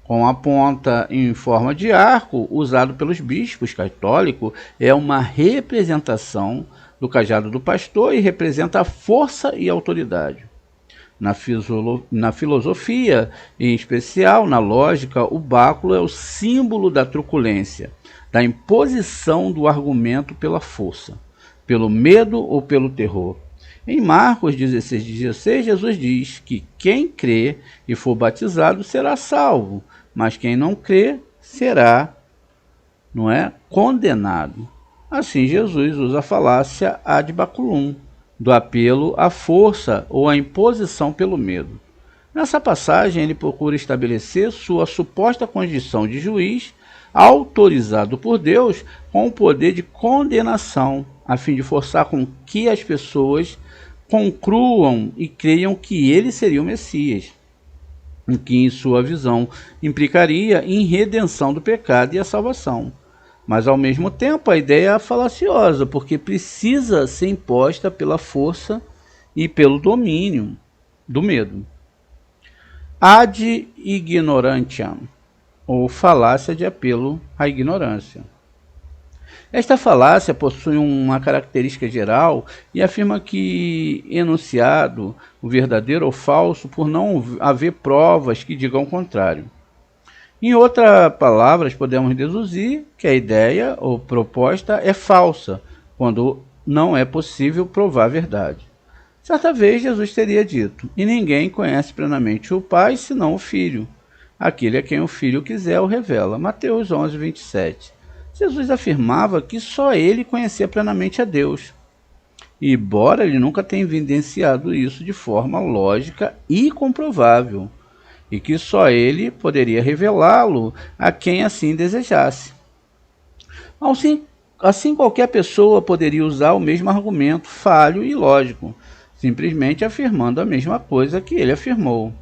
com a ponta em forma de arco, usado pelos bispos católicos, é uma representação do cajado do pastor e representa a força e autoridade. Na filosofia, em especial na lógica, o báculo é o símbolo da truculência, da imposição do argumento pela força, pelo medo ou pelo terror. Em Marcos 16:16, Jesus diz que quem crê e for batizado será salvo, mas quem não crê será, condenado. Assim, Jesus usa a falácia ad baculum, do apelo à força ou à imposição pelo medo. Nessa passagem, ele procura estabelecer sua suposta condição de juiz, autorizado por Deus, com o poder de condenação, a fim de forçar com que as pessoas concluam e creiam que ele seria o Messias, o que, em sua visão, implicaria em redenção do pecado e a salvação. Mas, ao mesmo tempo, a ideia é falaciosa, porque precisa ser imposta pela força e pelo domínio do medo. Ad ignorantiam, ou falácia de apelo à ignorância. Esta falácia possui uma característica geral e afirma que enunciado o verdadeiro ou falso por não haver provas que digam o contrário. Em outras palavras, podemos deduzir que a ideia ou proposta é falsa, quando não é possível provar a verdade. Certa vez, Jesus teria dito: "E ninguém conhece plenamente o Pai, senão o Filho. Aquele a quem o Filho quiser o revela." Mateus 11:27. Jesus afirmava que só ele conhecia plenamente a Deus. E, embora ele nunca tenha evidenciado isso de forma lógica e comprovável, e que só ele poderia revelá-lo a quem assim desejasse. Assim, qualquer pessoa poderia usar o mesmo argumento falho e ilógico, simplesmente afirmando a mesma coisa que ele afirmou.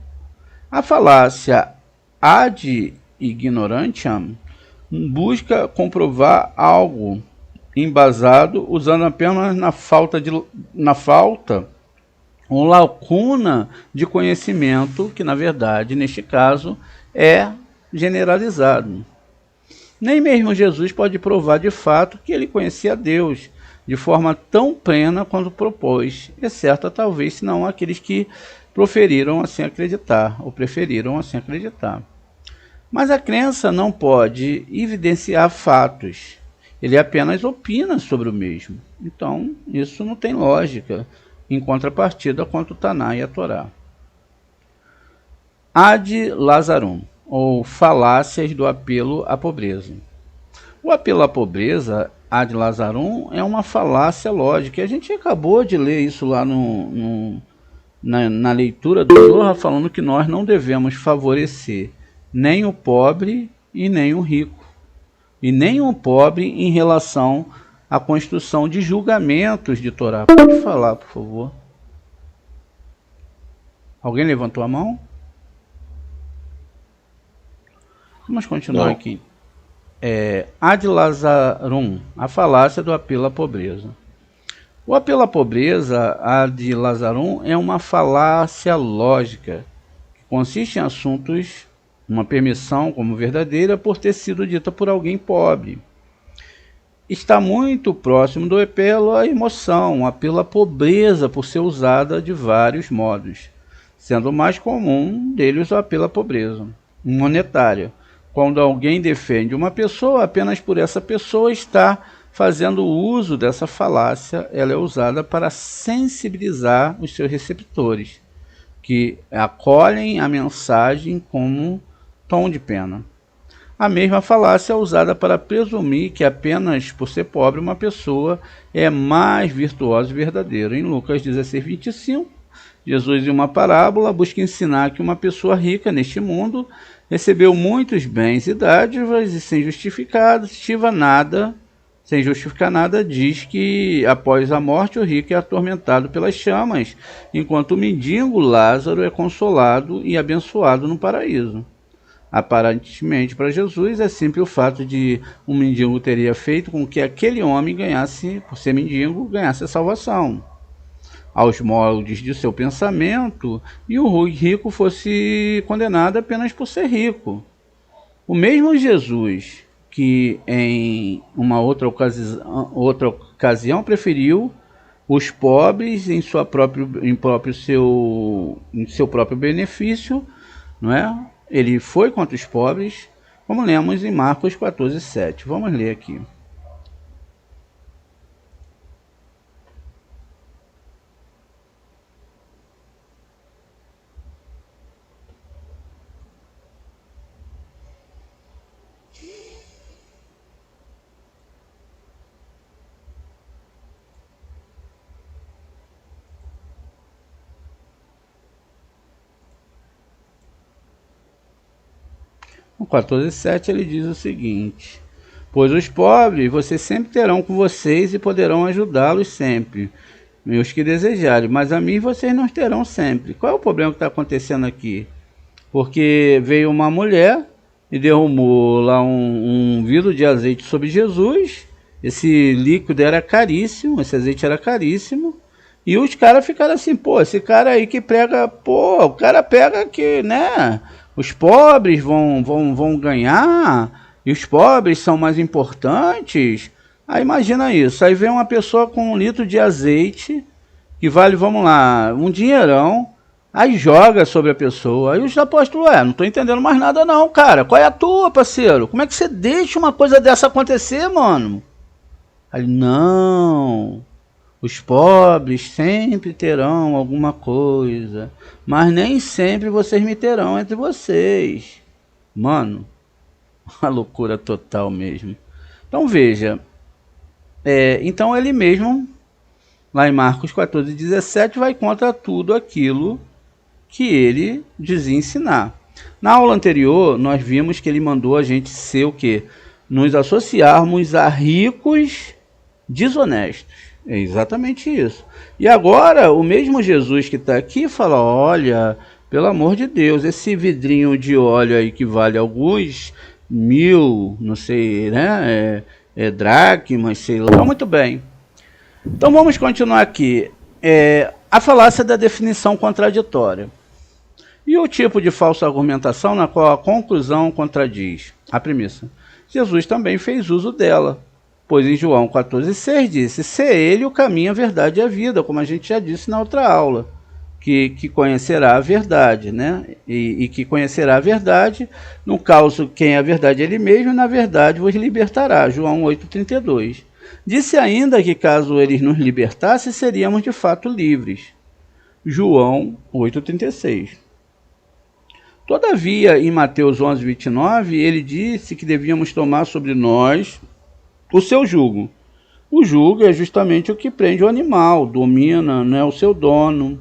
A falácia ad ignorantiam busca comprovar algo embasado usando apenas na falta ou lacuna de conhecimento, que na verdade, neste caso, é generalizado. Nem mesmo Jesus pode provar de fato que ele conhecia Deus de forma tão plena quanto propôs, exceto talvez senão aqueles que preferiram assim acreditar. Mas a crença não pode evidenciar fatos, ele apenas opina sobre o mesmo. Então, isso não tem lógica, em contrapartida quanto o Taná e a Torá. Ad lazarum, ou falácias do apelo à pobreza. O apelo à pobreza, ad lazarum, é uma falácia lógica. A gente acabou de ler isso lá na leitura do Zohar, falando que nós não devemos favorecer nem o pobre e nem o rico, e nem o pobre em relação à construção de julgamentos de Torá. Pode falar, por favor. Alguém levantou a mão? Vamos continuar aqui. Ad lazarum, a falácia do apelo à pobreza. O apelo à pobreza, ad lazarum, é uma falácia lógica, que consiste em assuntos, uma permissão como verdadeira por ter sido dita por alguém pobre. Está muito próximo do apelo à emoção, o apelo à pobreza, por ser usada de vários modos, sendo o mais comum deles o apelo à pobreza monetária, quando alguém defende uma pessoa apenas por essa pessoa estar fazendo uso dessa falácia. Ela é usada para sensibilizar os seus receptores, que acolhem a mensagem como tom de pena. A mesma falácia é usada para presumir que apenas por ser pobre uma pessoa é mais virtuosa e verdadeira. Em Lucas 16:25, Jesus, em uma parábola, busca ensinar que uma pessoa rica neste mundo recebeu muitos bens e dádivas e sem justificar nada, diz que após a morte o rico é atormentado pelas chamas, enquanto o mendigo Lázaro é consolado e abençoado no paraíso. Aparentemente, para Jesus, é simples o fato de um mendigo teria feito com que aquele homem ganhasse, por ser mendigo, ganhasse a salvação. aos moldes de seu pensamento e o rico fosse condenado apenas por ser rico. O mesmo Jesus que em uma outra ocasião preferiu os pobres em seu próprio benefício, não é? Ele foi contra os pobres, como lemos em Marcos 14:7. Vamos ler aqui. No 14:7 ele diz o seguinte: pois os pobres vocês sempre terão com vocês e poderão ajudá-los sempre, os que desejarem, mas a mim vocês não terão sempre. Qual é o problema que está acontecendo aqui? Porque veio uma mulher e derramou lá um vidro de azeite sobre Jesus. Esse líquido era caríssimo, esse azeite era caríssimo. E os caras ficaram assim, pô, esse cara aí que prega, pô, o cara pega que, né, os pobres vão ganhar, e os pobres são mais importantes. Aí imagina isso, aí vem uma pessoa com 1 litro de azeite, que vale, vamos lá, um dinheirão, aí joga sobre a pessoa. Aí os apóstolos, não tô entendendo mais nada não, cara, qual é a tua, parceiro? Como é que você deixa uma coisa dessa acontecer, mano? Aí, não... Os pobres sempre terão alguma coisa, mas nem sempre vocês me terão entre vocês. Mano, uma loucura total mesmo. Então veja, então ele mesmo, lá em Marcos 14:17, vai contra tudo aquilo que ele dizia ensinar. Na aula anterior, nós vimos que ele mandou a gente ser o quê? Nos associarmos a ricos desonestos. É exatamente isso. E agora, o mesmo Jesus que está aqui fala, olha, pelo amor de Deus, esse vidrinho de óleo aí que vale alguns 1000, não sei, né, dracmas, sei lá. Então, muito bem. Então, vamos continuar aqui. A falácia da definição contraditória. E o tipo de falsa argumentação na qual a conclusão contradiz a premissa. Jesus também fez uso dela. Pois em João 14:6 disse, ser ele o caminho, a verdade e a vida, como a gente já disse na outra aula, que conhecerá a verdade, né? E que conhecerá a verdade, no caso, quem é a verdade é ele mesmo, e na verdade vos libertará, João 8:32. Disse ainda que caso ele nos libertasse, seríamos de fato livres, João 8:36. Todavia, em Mateus 11:29, ele disse que devíamos tomar sobre nós o seu jugo. O jugo é justamente o que prende o animal, domina, não é o seu dono.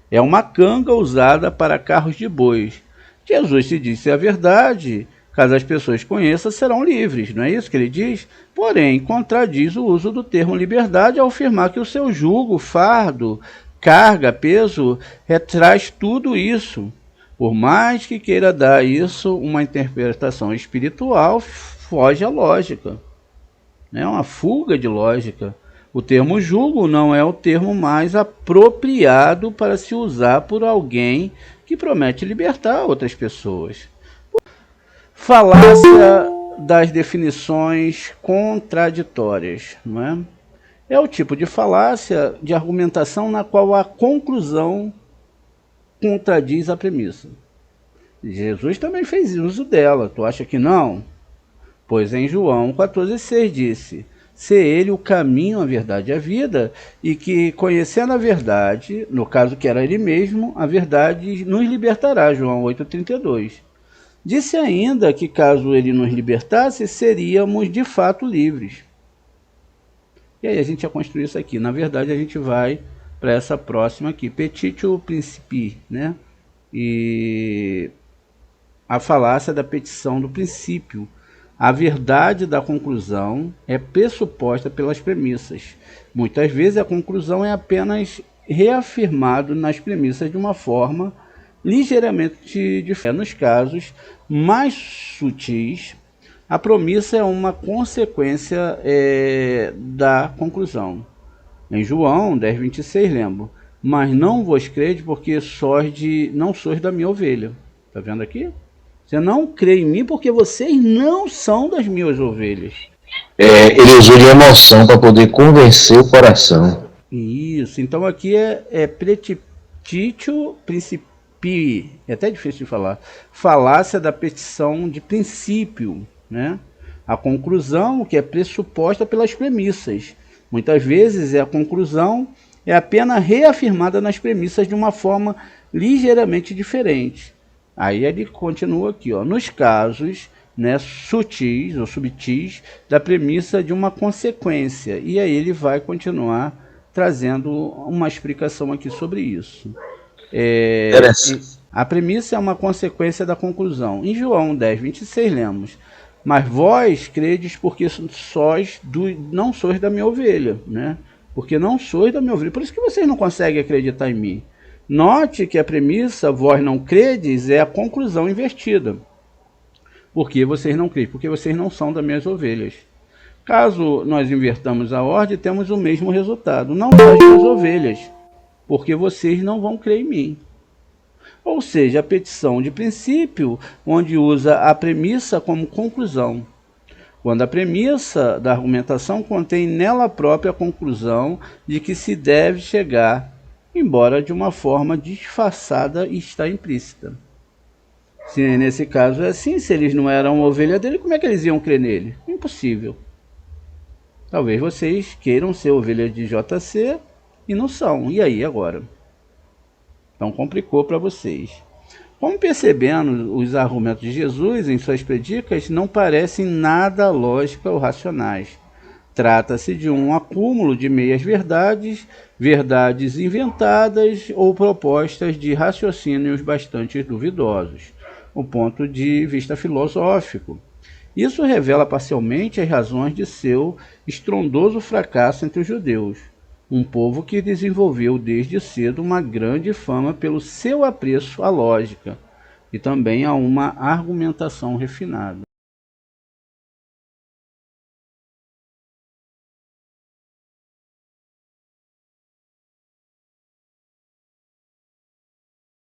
É uma canga usada para carros de bois. Jesus se disse a verdade, caso as pessoas conheçam, serão livres, não é isso que ele diz? Porém, contradiz o uso do termo liberdade ao afirmar que o seu jugo, fardo, carga, peso, traz tudo isso. Por mais que queira dar isso uma interpretação espiritual, foge à lógica. É uma fuga de lógica. O termo jugo não é o termo mais apropriado para se usar por alguém que promete libertar outras pessoas. Falácia das definições contraditórias, não é? É o tipo de falácia de argumentação na qual a conclusão contradiz a premissa. Jesus também fez uso dela, tu acha que não? Pois em João 14:6 disse, ser ele o caminho, a verdade e a vida, e que conhecendo a verdade, no caso que era ele mesmo, a verdade nos libertará, João 8:32. Disse ainda que caso ele nos libertasse, seríamos de fato livres. E aí a gente ia construir isso aqui. Na verdade a gente vai para essa próxima aqui, petitio principii, né? E a falácia da petição do princípio. A verdade da conclusão é pressuposta pelas premissas. Muitas vezes a conclusão é apenas reafirmada nas premissas de uma forma ligeiramente diferente. Nos casos mais sutis, a premissa é uma consequência da conclusão. Em João 10:26, lembro, mas não vos crede porque não sois da minha ovelha. Está vendo aqui? Você não crê em mim porque vocês não são das minhas ovelhas. Ele usou de emoção para poder convencer o coração. Isso, então aqui é pretitio principii, é até difícil de falar, falácia da petição de princípio, né? A conclusão que é pressuposta pelas premissas. Muitas vezes a conclusão é apenas reafirmada nas premissas de uma forma ligeiramente diferente. Aí ele continua aqui, ó, nos casos, né, sutis ou subtis da premissa de uma consequência. E aí ele vai continuar trazendo uma explicação aqui sobre isso. A premissa é uma consequência da conclusão. Em João 10:26 lemos, mas vós credes porque não sois da minha ovelha, né? Porque não sois da minha ovelha. Por isso que vocês não conseguem acreditar em mim. Note que a premissa, vós não credes, é a conclusão invertida. Porque vocês não creem? Porque vocês não são das minhas ovelhas. Caso nós invertamos a ordem, temos o mesmo resultado. Não das minhas ovelhas, porque vocês não vão crer em mim. Ou seja, a petição de princípio, onde usa a premissa como conclusão. Quando a premissa da argumentação contém nela própria a conclusão de que se deve chegar, embora de uma forma disfarçada e está implícita. Se nesse caso é assim, se eles não eram ovelha dele, como é que eles iam crer nele? Impossível. Talvez vocês queiram ser ovelha de JC e não são. E aí agora? Então complicou para vocês. Como percebendo, os argumentos de Jesus em suas predicas não parecem nada lógicos ou racionais. Trata-se de um acúmulo de meias-verdades, verdades inventadas ou propostas de raciocínios bastante duvidosos, do ponto de vista filosófico. Isso revela parcialmente as razões de seu estrondoso fracasso entre os judeus, um povo que desenvolveu desde cedo uma grande fama pelo seu apreço à lógica e também a uma argumentação refinada.